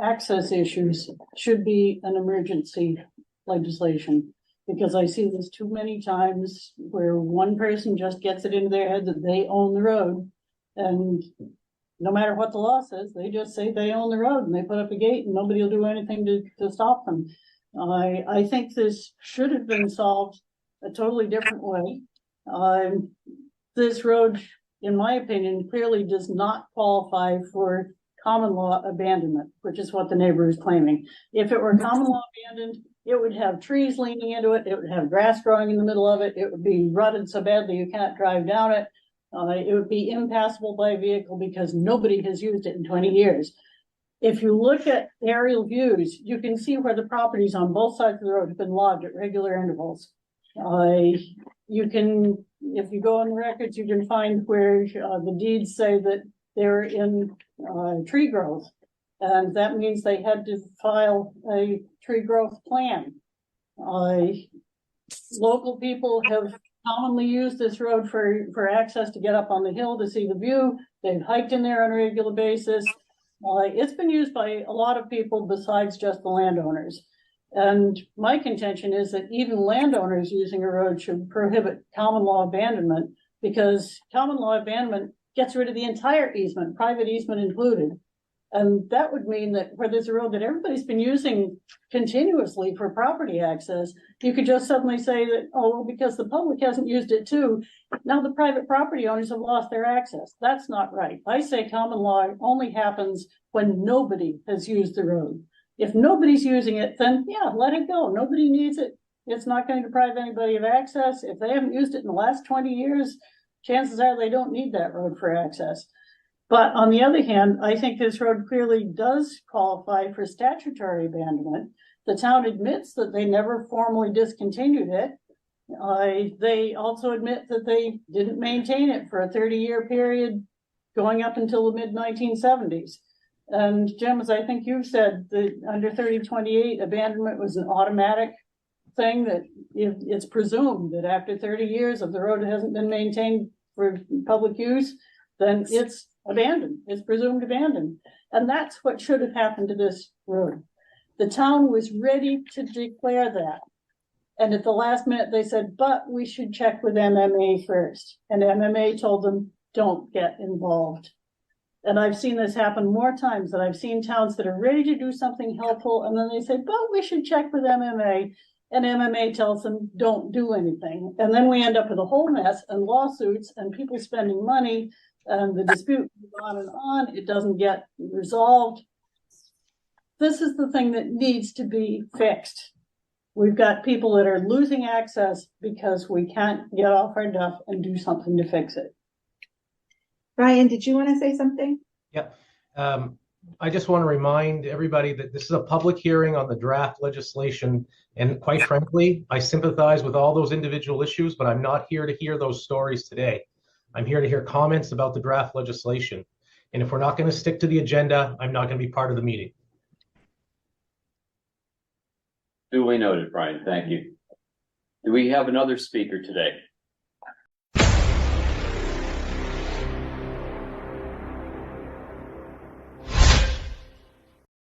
access issues should be an emergency legislation, because I see this too many times where one person just gets it into their head that they own the road, and no matter what the law says, they just say they own the road and they put up a gate and nobody will do anything to stop them. I think this should have been solved a totally different way. This road, in my opinion, clearly does not qualify for common law abandonment, which is what the neighbor is claiming. If it were common law abandoned, it would have trees leaning into it, it would have grass growing in the middle of it, it would be rutted so badly you can't drive down it. It would be impassable by vehicle because nobody has used it in 20 years. If you look at aerial views, you can see where the properties on both sides of the road have been logged at regular intervals. You can, if you go on the records, you can find where the deeds say that they're in tree growth. And that means they had to file a tree growth plan. Local people have commonly used this road for access to get up on the hill to see the view. They've hiked in there on a regular basis. It's been used by a lot of people besides just the landowners. And my contention is that even landowners using a road should prohibit common law abandonment, because common law abandonment gets rid of the entire easement, private easement included. And that would mean that where there's a road that everybody's been using continuously for property access, you could just suddenly say that, oh, well, because the public hasn't used it too, now the private property owners have lost their access. That's not right. I say common law only happens when nobody has used the road. If nobody's using it, then yeah, let it go. Nobody needs it. It's not going to deprive anybody of access. If they haven't used it in the last 20 years, chances are they don't need that road for access. But on the other hand, I think this road clearly does qualify for statutory abandonment. The town admits that they never formally discontinued it. They also admit that they didn't maintain it for a 30-year period going up until the mid-1970s. And Jim, as I think you've said, that under 3028, abandonment was an automatic thing, that it's presumed that after 30 years, if the road hasn't been maintained for public use, then it's abandoned. It's presumed abandoned. And that's what should have happened to this road. The town was ready to declare that. And at the last minute, they said, but we should check with MMA first. And MMA told them, don't get involved. And I've seen this happen more times than I've seen towns that are ready to do something helpful. And then they say, but we should check with MMA. And MMA tells them, don't do anything. And then we end up with a whole mess and lawsuits and people spending money, and the dispute goes on and on. It doesn't get resolved. This is the thing that needs to be fixed. We've got people that are losing access because we can't get off our duff and do something to fix it. Brian, did you want to say something? Yeah. I just want to remind everybody that this is a public hearing on the draft legislation. And quite frankly, I sympathize with all those individual issues, but I'm not here to hear those stories today. I'm here to hear comments about the draft legislation. And if we're not going to stick to the agenda, I'm not going to be part of the meeting. Duly noted, Brian. Thank you. Do we have another speaker today?